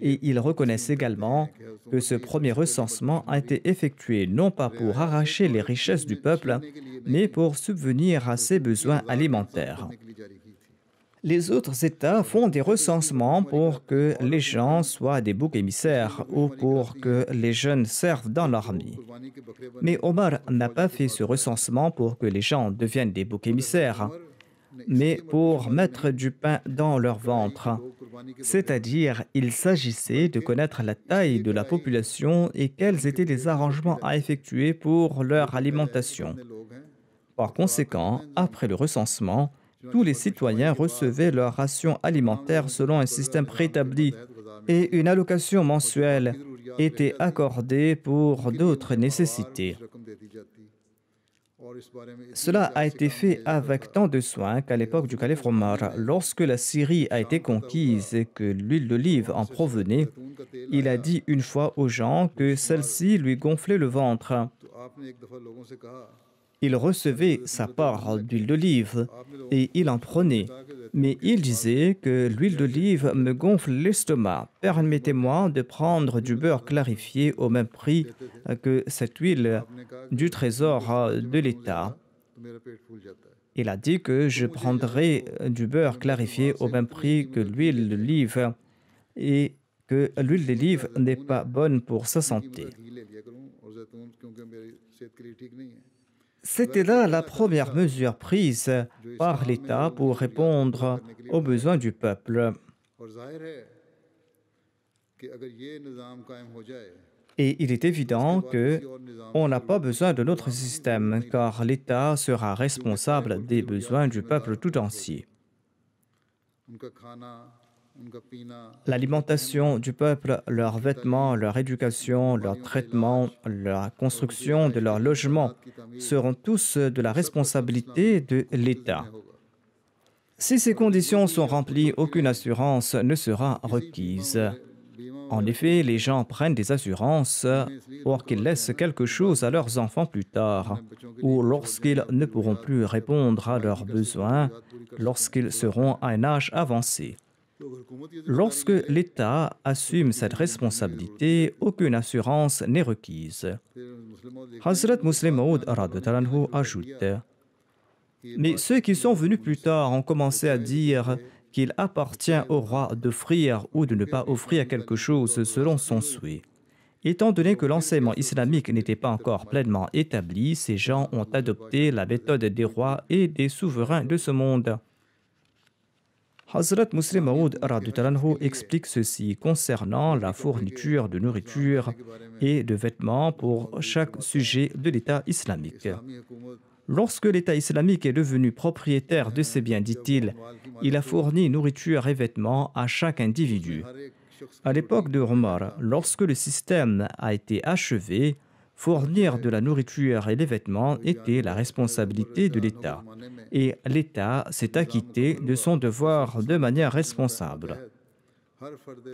et ils reconnaissent également que ce premier recensement a été effectué non pas pour arracher les richesses du peuple, mais pour subvenir à ses besoins alimentaires. Les autres États font des recensements pour que les gens soient des boucs émissaires ou pour que les jeunes servent dans l'armée. Mais Omar n'a pas fait ce recensement pour que les gens deviennent des boucs émissaires, mais pour mettre du pain dans leur ventre. C'est-à-dire, il s'agissait de connaître la taille de la population et quels étaient les arrangements à effectuer pour leur alimentation. Par conséquent, après le recensement, tous les citoyens recevaient leur ration alimentaire selon un système préétabli et une allocation mensuelle était accordée pour d'autres nécessités. Cela a été fait avec tant de soin qu'à l'époque du calife Omar, lorsque la Syrie a été conquise et que l'huile d'olive en provenait, il a dit une fois aux gens que celle-ci lui gonflait le ventre. Il recevait sa part d'huile d'olive et il en prenait. Mais il disait que l'huile d'olive me gonfle l'estomac. Permettez-moi de prendre du beurre clarifié au même prix que cette huile du trésor de l'État. Il a dit que je prendrai du beurre clarifié au même prix que l'huile d'olive et que l'huile d'olive n'est pas bonne pour sa santé. C'était là la première mesure prise par l'État pour répondre aux besoins du peuple. Et il est évident qu'on n'a pas besoin de notre système, car l'État sera responsable des besoins du peuple tout entier. L'alimentation du peuple, leurs vêtements, leur éducation, leur traitement, la construction de leur logement seront tous de la responsabilité de l'État. Si ces conditions sont remplies, aucune assurance ne sera requise. En effet, les gens prennent des assurances pour qu'ils laissent quelque chose à leurs enfants plus tard, ou lorsqu'ils ne pourront plus répondre à leurs besoins, lorsqu'ils seront à un âge avancé. Lorsque l'État assume cette responsabilité, aucune assurance n'est requise. Hazrat Muslim Maud ajoute: mais ceux qui sont venus plus tard ont commencé à dire qu'il appartient au roi d'offrir ou de ne pas offrir quelque chose selon son souhait. Étant donné que l'enseignement islamique n'était pas encore pleinement établi, ces gens ont adopté la méthode des rois et des souverains de ce monde. Hazrat Muslim Maud explique ceci concernant la fourniture de nourriture et de vêtements pour chaque sujet de l'État islamique. Lorsque l'État islamique est devenu propriétaire de ces biens, dit-il, il a fourni nourriture et vêtements à chaque individu. À l'époque de Omar, lorsque le système a été achevé, fournir de la nourriture et des vêtements était la responsabilité de l'État. Et l'État s'est acquitté de son devoir de manière responsable.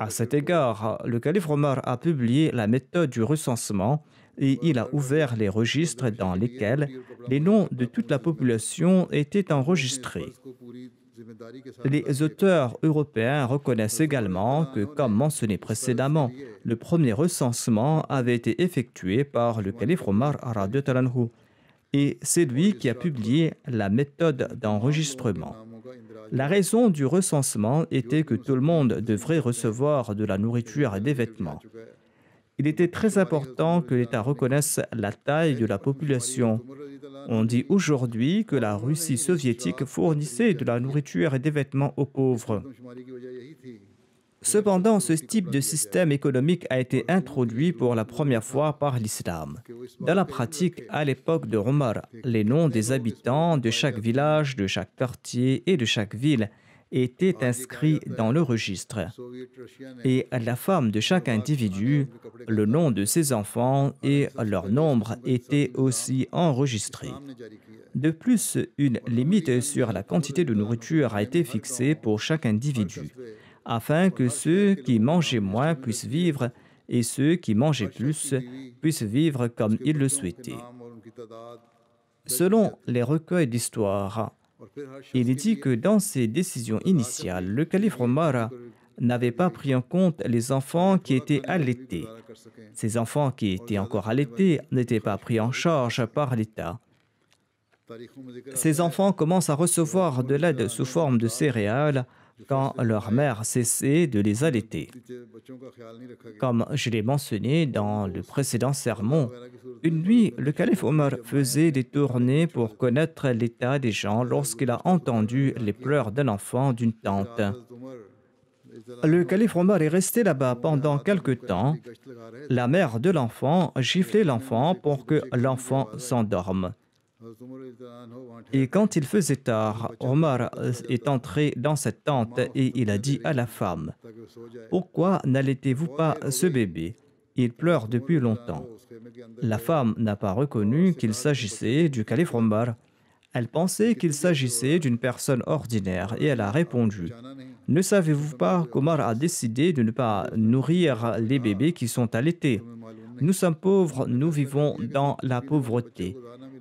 À cet égard, le calife Omar a publié la méthode du recensement et il a ouvert les registres dans lesquels les noms de toute la population étaient enregistrés. Les auteurs européens reconnaissent également que, comme mentionné précédemment, le premier recensement avait été effectué par le calife Omar radhiyallahu anhu, et c'est lui qui a publié la méthode d'enregistrement. La raison du recensement était que tout le monde devrait recevoir de la nourriture et des vêtements. Il était très important que l'État reconnaisse la taille de la population. On dit aujourd'hui que la Russie soviétique fournissait de la nourriture et des vêtements aux pauvres. Cependant, ce type de système économique a été introduit pour la première fois par l'islam. Dans la pratique, à l'époque de Omar, les noms des habitants de chaque village, de chaque quartier et de chaque ville étaient inscrits dans le registre. Et la femme de chaque individu, le nom de ses enfants et leur nombre étaient aussi enregistrés. De plus, une limite sur la quantité de nourriture a été fixée pour chaque individu, afin que ceux qui mangeaient moins puissent vivre et ceux qui mangeaient plus puissent vivre comme ils le souhaitaient. Selon les recueils d'histoire, il est dit que dans ses décisions initiales, le calife Omar n'avait pas pris en compte les enfants qui étaient allaités. Ces enfants qui étaient encore allaités n'étaient pas pris en charge par l'État. Ces enfants commencent à recevoir de l'aide sous forme de céréales quand leur mère cessait de les allaiter. Comme je l'ai mentionné dans le précédent sermon, une nuit, le calife Omar faisait des tournées pour connaître l'état des gens lorsqu'il a entendu les pleurs d'un enfant d'une tante. Le calife Omar est resté là-bas pendant quelque temps. La mère de l'enfant giflait l'enfant pour que l'enfant s'endorme. Et quand il faisait tard, Omar est entré dans cette tente et il a dit à la femme: « Pourquoi n'allaitez-vous pas ce bébé? Il pleure depuis longtemps. » La femme n'a pas reconnu qu'il s'agissait du calife Omar. Elle pensait qu'il s'agissait d'une personne ordinaire et elle a répondu: « Ne savez-vous pas qu'Omar a décidé de ne pas nourrir les bébés qui sont allaités? Nous sommes pauvres, nous vivons dans la pauvreté.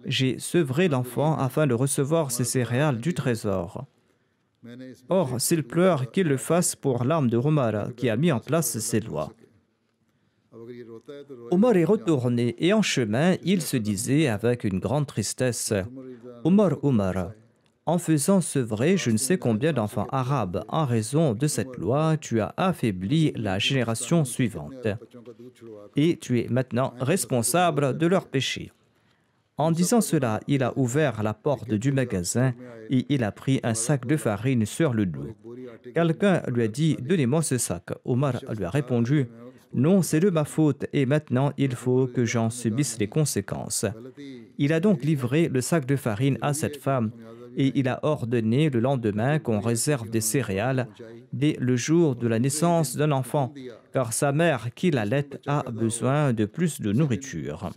J'ai sevré l'enfant afin de recevoir ces céréales du trésor. Or, s'il pleure, qu'il le fasse pour l'âme de Omar qui a mis en place ces lois. » Omar est retourné et en chemin, il se disait avec une grande tristesse: « Omar, Omar, en faisant sevrer je ne sais combien d'enfants arabes, en raison de cette loi, tu as affaibli la génération suivante. Et tu es maintenant responsable de leurs péchés. » En disant cela, il a ouvert la porte du magasin et il a pris un sac de farine sur le dos. Quelqu'un lui a dit: « Donnez-moi ce sac. » Omar lui a répondu: « Non, c'est de ma faute et maintenant il faut que j'en subisse les conséquences. » Il a donc livré le sac de farine à cette femme et il a ordonné le lendemain qu'on réserve des céréales dès le jour de la naissance d'un enfant, car sa mère qui l'allait a besoin de plus de nourriture.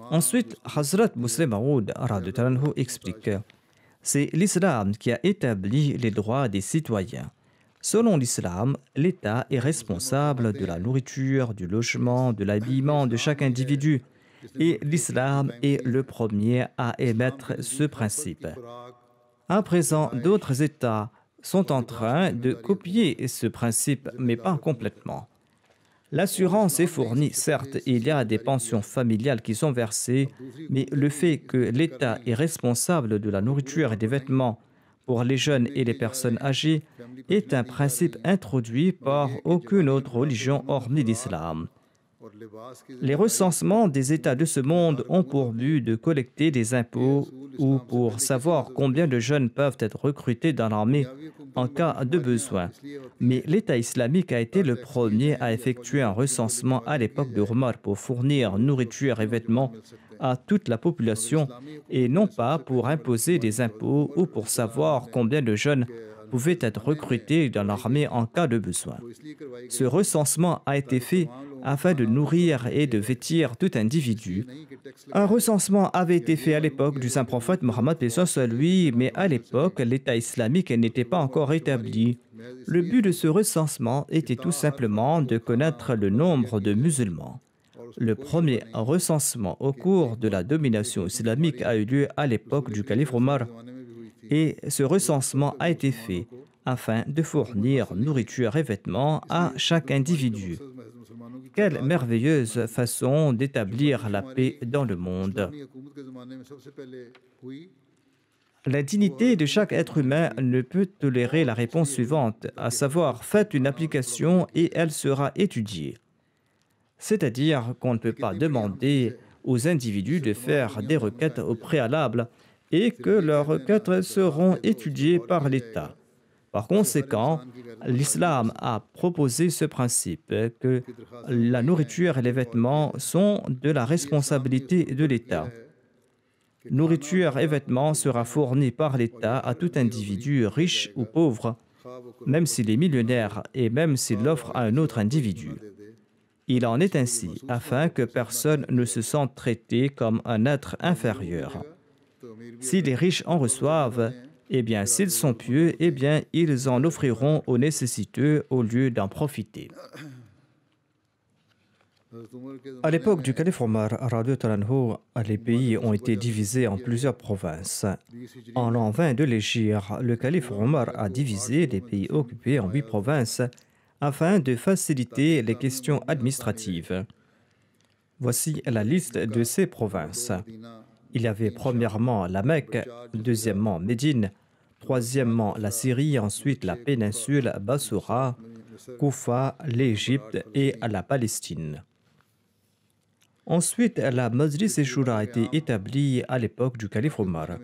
Ensuite, Hazrat Muslim Maud explique: c'est l'islam qui a établi les droits des citoyens. Selon l'islam, l'État est responsable de la nourriture, du logement, de l'habillement de chaque individu. Et l'islam est le premier à émettre ce principe. À présent, d'autres États sont en train de copier ce principe, mais pas complètement. L'assurance est fournie, certes, il y a des pensions familiales qui sont versées, mais le fait que l'État est responsable de la nourriture et des vêtements pour les jeunes et les personnes âgées est un principe introduit par aucune autre religion hormis l'islam. Les recensements des États de ce monde ont pour but de collecter des impôts ou pour savoir combien de jeunes peuvent être recrutés dans l'armée en cas de besoin. Mais l'État islamique a été le premier à effectuer un recensement à l'époque de Omar pour fournir nourriture et vêtements à toute la population et non pas pour imposer des impôts ou pour savoir combien de jeunes pouvaient être recrutés dans l'armée en cas de besoin. Ce recensement a été fait afin de nourrir et de vêtir tout individu. Un recensement avait été fait à l'époque du saint prophète Mohammed, paix soit lui, mais à l'époque, l'État islamique n'était pas encore établi. Le but de ce recensement était tout simplement de connaître le nombre de musulmans. Le premier recensement au cours de la domination islamique a eu lieu à l'époque du calife Omar et ce recensement a été fait afin de fournir nourriture et vêtements à chaque individu. Quelle merveilleuse façon d'établir la paix dans le monde. La dignité de chaque être humain ne peut tolérer la réponse suivante, à savoir faites une application et elle sera étudiée. C'est-à-dire qu'on ne peut pas demander aux individus de faire des requêtes au préalable et que leurs requêtes seront étudiées par l'État. Par conséquent, l'islam a proposé ce principe que la nourriture et les vêtements sont de la responsabilité de l'État. Nourriture et vêtements sera fournie par l'État à tout individu, riche ou pauvre, même s'il est millionnaire et même s'il l'offre à un autre individu. Il en est ainsi, afin que personne ne se sente traité comme un être inférieur. Si les riches en reçoivent, eh bien, s'ils sont pieux, eh bien, ils en offriront aux nécessiteux au lieu d'en profiter. À l'époque du calife Omar, les pays ont été divisés en plusieurs provinces. En l'an 20 de l'Hégire, le calife Omar a divisé les pays occupés en 8 provinces afin de faciliter les questions administratives. Voici la liste de ces provinces. Il y avait premièrement la Mecque, deuxièmement Médine, troisièmement la Syrie, ensuite la péninsule Bassoura, Koufa, l'Égypte et la Palestine. Ensuite, la Majlis e-Shura a été établie à l'époque du calife Omar.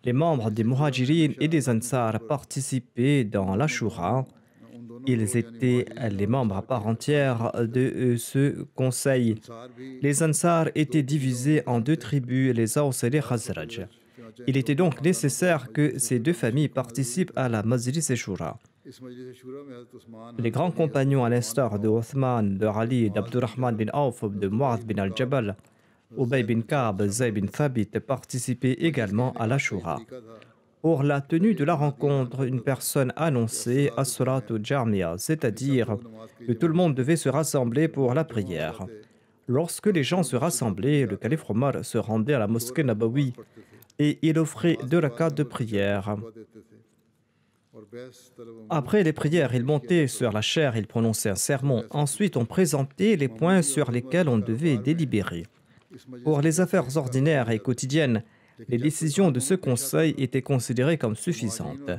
Les membres des Muhajirin et des Ansar participaient dans la Shura. Ils étaient les membres à part entière de ce conseil. Les Ansar étaient divisés en 2 tribus, les Aws et les Khazraj. Il était donc nécessaire que ces 2 familles participent à la Majlis e-Shura. Les grands compagnons à l'instar de Othman, de Ali, d'Abdurrahman bin Auf, de Mu'adh bin al-Jabal, Ubay bin Ka'b, Zayd bin Thabit participaient également à la Shura. Pour la tenue de la rencontre, une personne annonçait As-Salat al-Jamia, c'est-à-dire que tout le monde devait se rassembler pour la prière. Lorsque les gens se rassemblaient, le calife Omar se rendait à la mosquée Nabawi et il offrait 2 rakats de prière. Après les prières, il montait sur la chaire, il prononçait un sermon. Ensuite, on présentait les points sur lesquels on devait délibérer. Pour les affaires ordinaires et quotidiennes, les décisions de ce conseil étaient considérées comme suffisantes.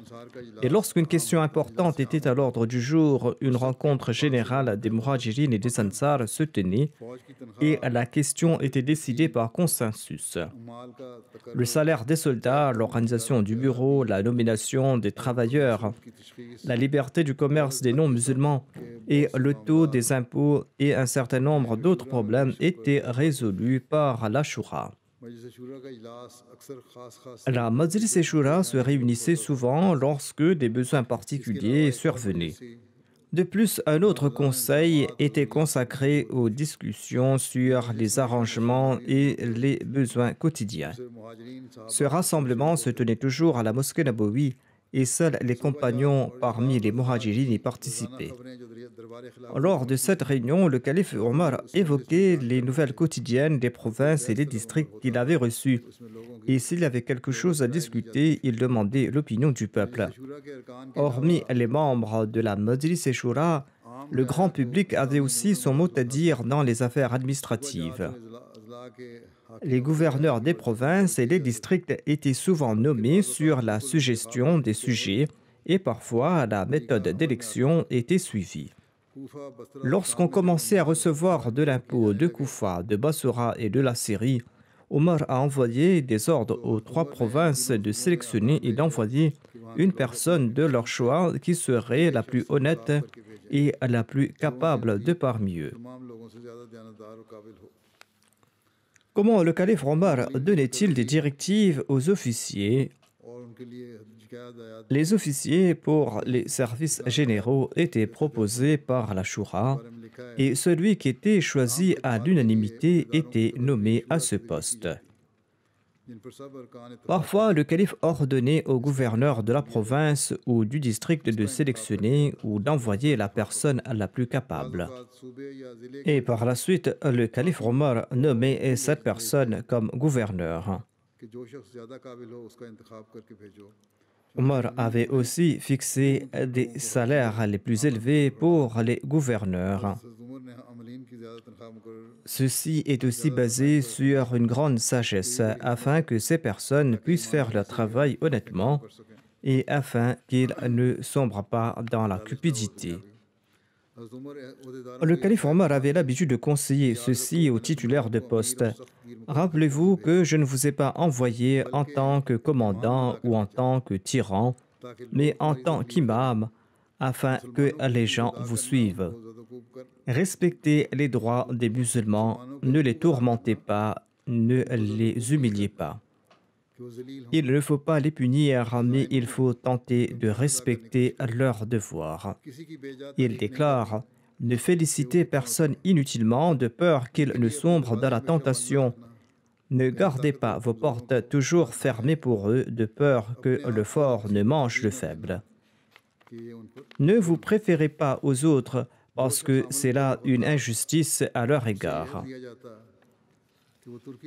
Et lorsqu'une question importante était à l'ordre du jour, une rencontre générale des Muhajirin et des Ansar se tenait et la question était décidée par consensus. Le salaire des soldats, l'organisation du bureau, la nomination des travailleurs, la liberté du commerce des non-musulmans et le taux des impôts et un certain nombre d'autres problèmes étaient résolus par la Shura. La Majlis e-Shura se réunissait souvent lorsque des besoins particuliers survenaient. De plus, un autre conseil était consacré aux discussions sur les arrangements et les besoins quotidiens. Ce rassemblement se tenait toujours à la mosquée Nabawi et seuls les compagnons parmi les Muhajirin y participaient. Lors de cette réunion, le calife Omar évoquait les nouvelles quotidiennes des provinces et des districts qu'il avait reçus. Et s'il y avait quelque chose à discuter, il demandait l'opinion du peuple. Hormis les membres de la Majlis e-Shura, le grand public avait aussi son mot à dire dans les affaires administratives. Les gouverneurs des provinces et les districts étaient souvent nommés sur la suggestion des sujets et parfois la méthode d'élection était suivie. Lorsqu'on commençait à recevoir de l'impôt de Koufa, de Bassoura et de la Syrie, Omar a envoyé des ordres aux 3 provinces de sélectionner et d'envoyer une personne de leur choix qui serait la plus honnête et la plus capable de parmi eux. Comment le calife Omar donnait-il des directives aux officiers Les officiers pour les services généraux étaient proposés par la Shura et celui qui était choisi à l'unanimité était nommé à ce poste. Parfois, le calife ordonnait au gouverneur de la province ou du district de sélectionner ou d'envoyer la personne la plus capable. Et par la suite, le calife Omar nommait cette personne comme gouverneur. Omar avait aussi fixé des salaires les plus élevés pour les gouverneurs. Ceci est aussi basé sur une grande sagesse afin que ces personnes puissent faire leur travail honnêtement et afin qu'ils ne sombrent pas dans la cupidité. Le calife Omar avait l'habitude de conseiller ceci aux titulaires de poste. Rappelez-vous que je ne vous ai pas envoyé en tant que commandant ou en tant que tyran, mais en tant qu'imam, afin que les gens vous suivent. Respectez les droits des musulmans, ne les tourmentez pas, ne les humiliez pas. Il ne faut pas les punir, mais il faut tenter de respecter leurs devoirs. Il déclare « Ne félicitez personne inutilement de peur qu'il ne sombre dans la tentation. Ne gardez pas vos portes toujours fermées pour eux de peur que le fort ne mange le faible. Ne vous préférez pas aux autres parce que c'est là une injustice à leur égard. »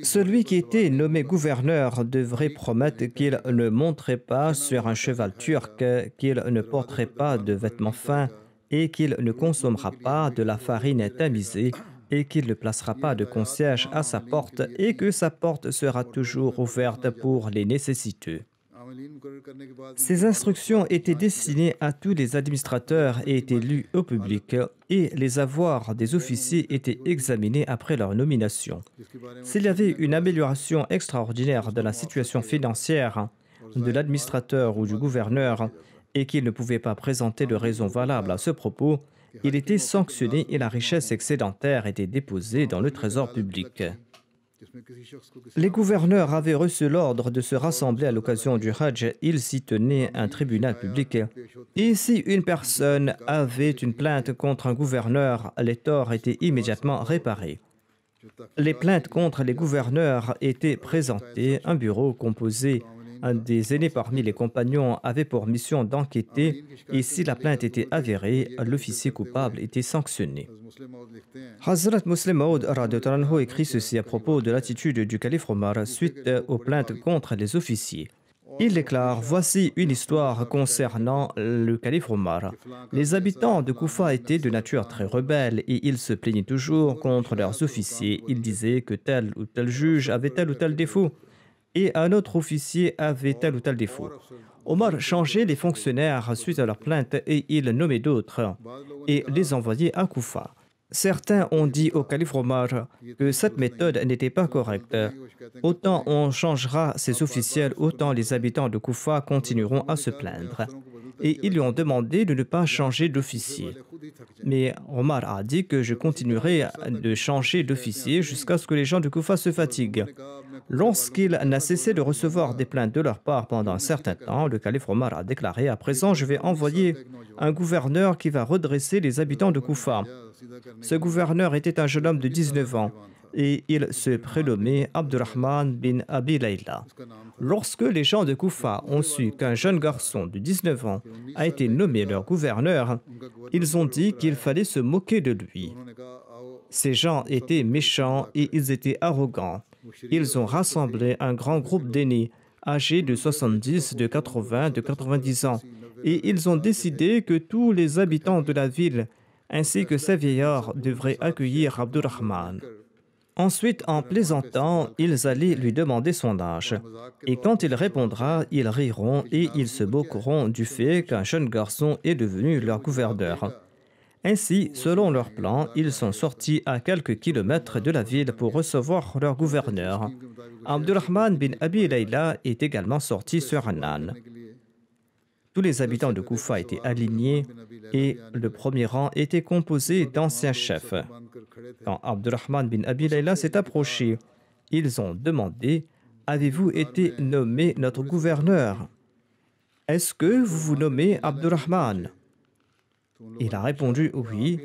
Celui qui était nommé gouverneur devrait promettre qu'il ne monterait pas sur un cheval turc, qu'il ne porterait pas de vêtements fins et qu'il ne consommera pas de la farine tamisée et qu'il ne placera pas de concierge à sa porte et que sa porte sera toujours ouverte pour les nécessiteux. Ces instructions étaient destinées à tous les administrateurs et étaient lues au public, et les avoirs des officiers étaient examinés après leur nomination. S'il y avait une amélioration extraordinaire de la situation financière de l'administrateur ou du gouverneur et qu'il ne pouvait pas présenter de raison valable à ce propos, il était sanctionné et la richesse excédentaire était déposée dans le trésor public. Les gouverneurs avaient reçu l'ordre de se rassembler à l'occasion du Hajj. Ils s'y tenaient un tribunal public. Et si une personne avait une plainte contre un gouverneur, les torts étaient immédiatement réparés. Les plaintes contre les gouverneurs étaient présentées. Un bureau composé des aînés parmi les compagnons avait pour mission d'enquêter et si la plainte était avérée, l'officier coupable était sanctionné. Hazrat Muslim Maud écrit ceci à propos de l'attitude du calife Omar suite aux plaintes contre les officiers. Il déclare « Voici une histoire concernant le calife Omar. Les habitants de Koufa étaient de nature très rebelle et ils se plaignaient toujours contre leurs officiers. Ils disaient que tel ou tel juge avait tel ou tel défaut et un autre officier avait tel ou tel défaut. Omar changeait les fonctionnaires suite à leurs plaintes et il nommait d'autres et les envoyait à Koufa. Certains ont dit au calife Omar que cette méthode n'était pas correcte. Autant on changera ces officiels, autant les habitants de Koufa continueront à se plaindre. Et ils lui ont demandé de ne pas changer d'officier. Mais Omar a dit que je continuerai de changer d'officier jusqu'à ce que les gens de Koufa se fatiguent. Lorsqu'il n'a cessé de recevoir des plaintes de leur part pendant un certain temps, le calife Omar a déclaré « À présent, je vais envoyer un gouverneur qui va redresser les habitants de Koufa. » Ce gouverneur était un jeune homme de 19 ans et il se prénommait Abdurrahman bin Abi Layla. Lorsque les gens de Koufa ont su qu'un jeune garçon de 19 ans a été nommé leur gouverneur, ils ont dit qu'il fallait se moquer de lui. Ces gens étaient méchants et ils étaient arrogants. Ils ont rassemblé un grand groupe d'aînés, âgés de 70, de 80, de 90 ans, et ils ont décidé que tous les habitants de la ville ainsi que ces vieillards devraient accueillir Abdurrahman. Ensuite, en plaisantant, ils allaient lui demander son âge. Et quand il répondra, ils riront et ils se moqueront du fait qu'un jeune garçon est devenu leur gouverneur. Ainsi, selon leur plan, ils sont sortis à quelques kilomètres de la ville pour recevoir leur gouverneur. Abdurrahman bin Abi Layla est également sorti sur un âne. Tous les habitants de Koufa étaient alignés et le premier rang était composé d'anciens chefs. Quand Abdurrahman bin Abi Layla s'est approché, ils ont demandé « Avez-vous été nommé notre gouverneur ?» Est-ce que vous vous nommez Abdurrahman? Il a répondu oui,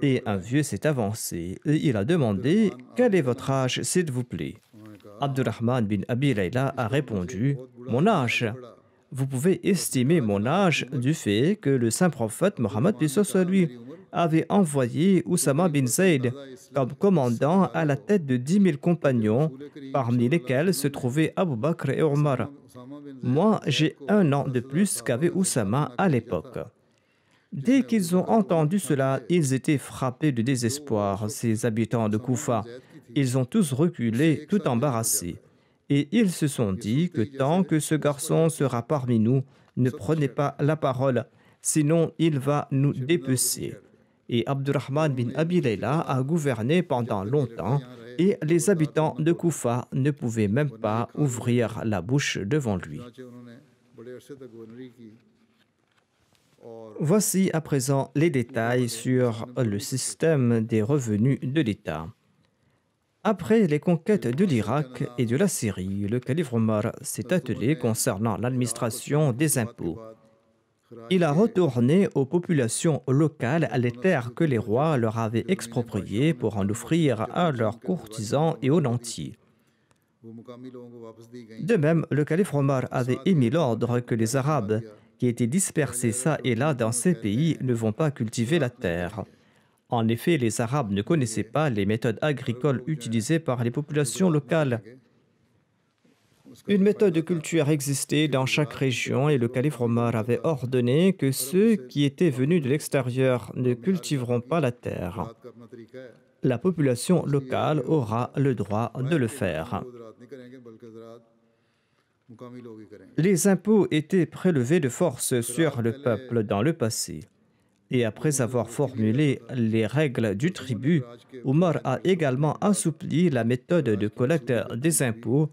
et un vieux s'est avancé et il a demandé quel est votre âge, s'il vous plaît. Abdurrahman bin Abi Layla a répondu mon âge. Vous pouvez estimer mon âge du fait que le saint prophète Mohammed lui avait envoyé Oussama bin Zayd comme commandant à la tête de 10 000 compagnons, parmi lesquels se trouvaient Abu Bakr et Omar. Moi, j'ai 1 an de plus qu'avait Oussama à l'époque. Dès qu'ils ont entendu cela, ils étaient frappés de désespoir, ces habitants de Koufa. Ils ont tous reculé, tout embarrassés. Et ils se sont dit que tant que ce garçon sera parmi nous, ne prenez pas la parole, sinon il va nous dépecer. Et Abdurrahman bin Abi Layla a gouverné pendant longtemps et les habitants de Koufa ne pouvaient même pas ouvrir la bouche devant lui. Voici à présent les détails sur le système des revenus de l'État. Après les conquêtes de l'Irak et de la Syrie, le calife Omar s'est attelé concernant l'administration des impôts. Il a retourné aux populations locales les terres que les rois leur avaient expropriées pour en offrir à leurs courtisans et aux nantis. De même, le calife Omar avait émis l'ordre que les Arabes, qui étaient dispersés çà et là dans ces pays, ne vont pas cultiver la terre. En effet, les Arabes ne connaissaient pas les méthodes agricoles utilisées par les populations locales. Une méthode de culture existait dans chaque région et le calife Omar avait ordonné que ceux qui étaient venus de l'extérieur ne cultiveront pas la terre. La population locale aura le droit de le faire. Les impôts étaient prélevés de force sur le peuple dans le passé. Et après avoir formulé les règles du tribut, Omar a également assoupli la méthode de collecte des impôts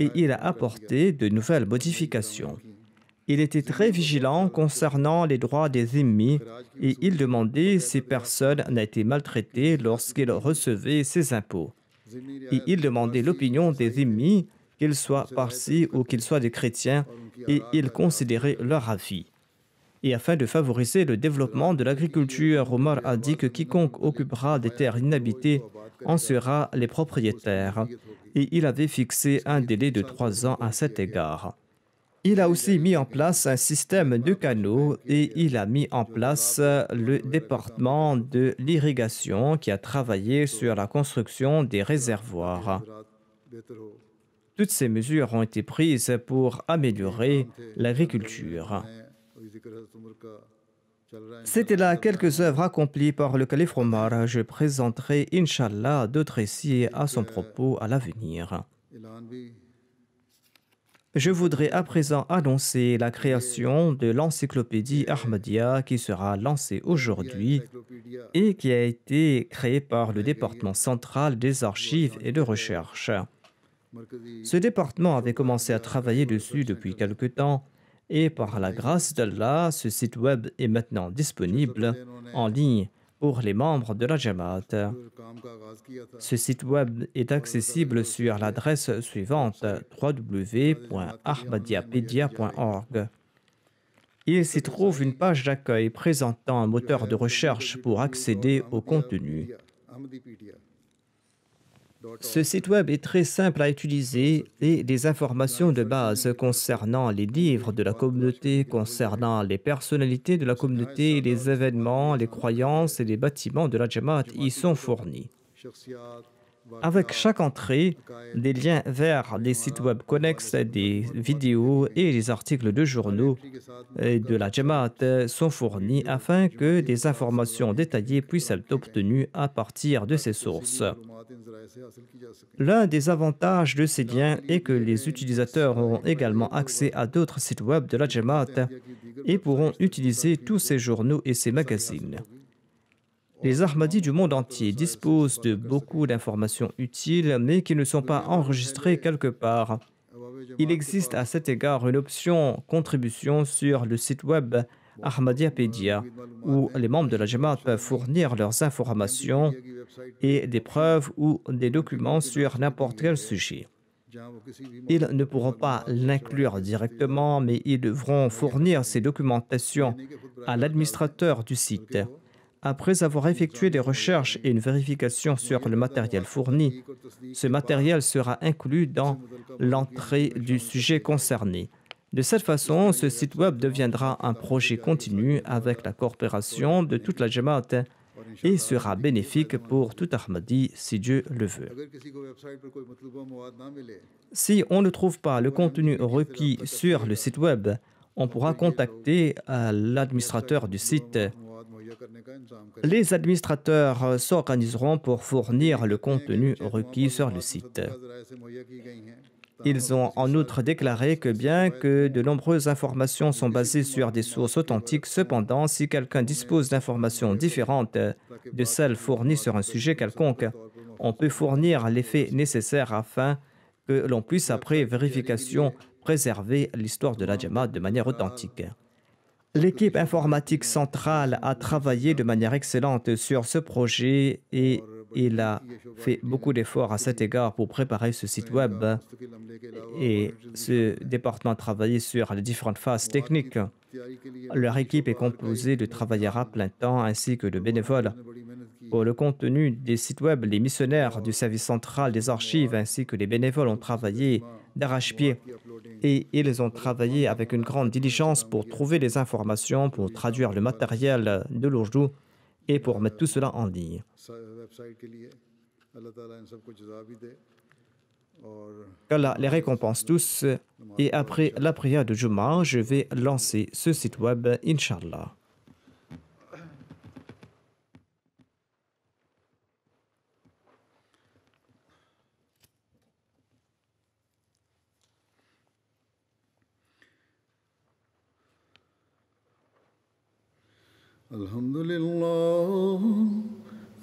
et il a apporté de nouvelles modifications. Il était très vigilant concernant les droits des zimmis et il demandait si personne n'a été maltraité lorsqu'il recevait ses impôts. Et il demandait l'opinion des zimmis, qu'ils soient parsis ou qu'ils soient des chrétiens, et il considérait leur avis. Et afin de favoriser le développement de l'agriculture, Omar a dit que quiconque occupera des terres inhabitées en sera les propriétaires. Et il avait fixé un délai de 3 ans à cet égard. Il a aussi mis en place un système de canaux et il a mis en place le département de l'irrigation qui a travaillé sur la construction des réservoirs. Toutes ces mesures ont été prises pour améliorer l'agriculture. C'était là quelques œuvres accomplies par le calife Omar. Je présenterai, Inch'Allah, d'autres récits à son propos à l'avenir. Je voudrais à présent annoncer la création de l'encyclopédie Ahmadiyya qui sera lancée aujourd'hui et qui a été créée par le département central des archives et de recherche. Ce département avait commencé à travailler dessus depuis quelque temps et par la grâce d'Allah, ce site web est maintenant disponible en ligne pour les membres de la Jamaat. Ce site web est accessible sur l'adresse suivante www.ahmadiyyapedia.org. Il s'y trouve une page d'accueil présentant un moteur de recherche pour accéder au contenu. Ce site web est très simple à utiliser et des informations de base concernant les livres de la communauté, concernant les personnalités de la communauté, les événements, les croyances et les bâtiments de la Jamaat y sont fournis. Avec chaque entrée, des liens vers des sites web connexes, des vidéos et des articles de journaux de la Jamaat sont fournis afin que des informations détaillées puissent être obtenues à partir de ces sources. L'un des avantages de ces liens est que les utilisateurs auront également accès à d'autres sites web de la Jamaat et pourront utiliser tous ces journaux et ces magazines. Les Ahmadis du monde entier disposent de beaucoup d'informations utiles, mais qui ne sont pas enregistrées quelque part. Il existe à cet égard une option contribution sur le site web Ahmadiyyapedia, où les membres de la Jamaat peuvent fournir leurs informations et des preuves ou des documents sur n'importe quel sujet. Ils ne pourront pas l'inclure directement, mais ils devront fournir ces documentations à l'administrateur du site. Après avoir effectué des recherches et une vérification sur le matériel fourni, ce matériel sera inclus dans l'entrée du sujet concerné. De cette façon, ce site web deviendra un projet continu avec la coopération de toute la Jamaat et sera bénéfique pour tout Ahmadi si Dieu le veut. Si on ne trouve pas le contenu requis sur le site web, on pourra contacter l'administrateur du site. Les administrateurs s'organiseront pour fournir le contenu requis sur le site. Ils ont en outre déclaré que bien que de nombreuses informations sont basées sur des sources authentiques, cependant, si quelqu'un dispose d'informations différentes de celles fournies sur un sujet quelconque, on peut fournir les faits nécessaires afin que l'on puisse, après vérification, préserver l'histoire de la Jamaat de manière authentique. L'équipe informatique centrale a travaillé de manière excellente sur ce projet et il a fait beaucoup d'efforts à cet égard pour préparer ce site web. Et ce département a travaillé sur les différentes phases techniques. Leur équipe est composée de travailleurs à plein temps ainsi que de bénévoles. Pour le contenu des sites web, les missionnaires du service central des archives ainsi que les bénévoles ont travaillé d'arrache-pied et ils ont travaillé avec une grande diligence pour trouver les informations, pour traduire le matériel de l'Ourdou et pour mettre tout cela en ligne. Qu'Allah les récompense tous et après la prière de Juma, je vais lancer ce site web, Inch'Allah.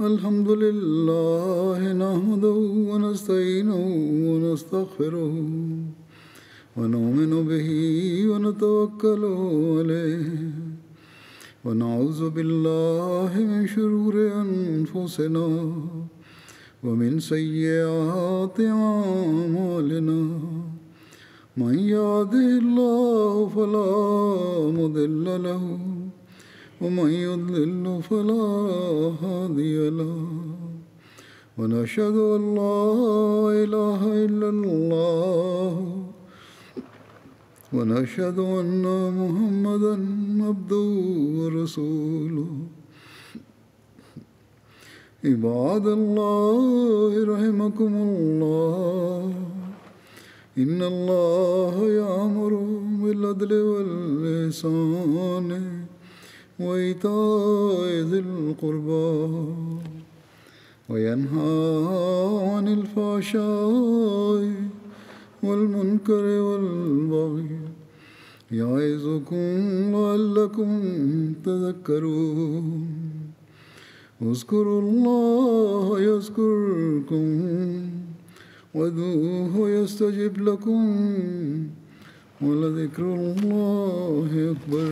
الحمد لله نحمده ونستعينه ونستغفره ونؤمن به ونتوكل عليه ونعوذ بالله من شرور أنفسنا ومن سيئات أعمالنا من يهده الله فلا مضل له ومن يضلل فلا هادي له ونشهد أن لا إله إلا الله ونشهد أن محمدا عبده ورسوله عباد الله رحمكم الله إن الله يأمر بالعدل والإحسان وإيتاء ذي القربى وينهى عن الفحشاء والمنكر والبغي يعظكم لعلكم تذكرون اذكروا الله يذكركم وادعوه يستجب لكم ولذكر الله أكبر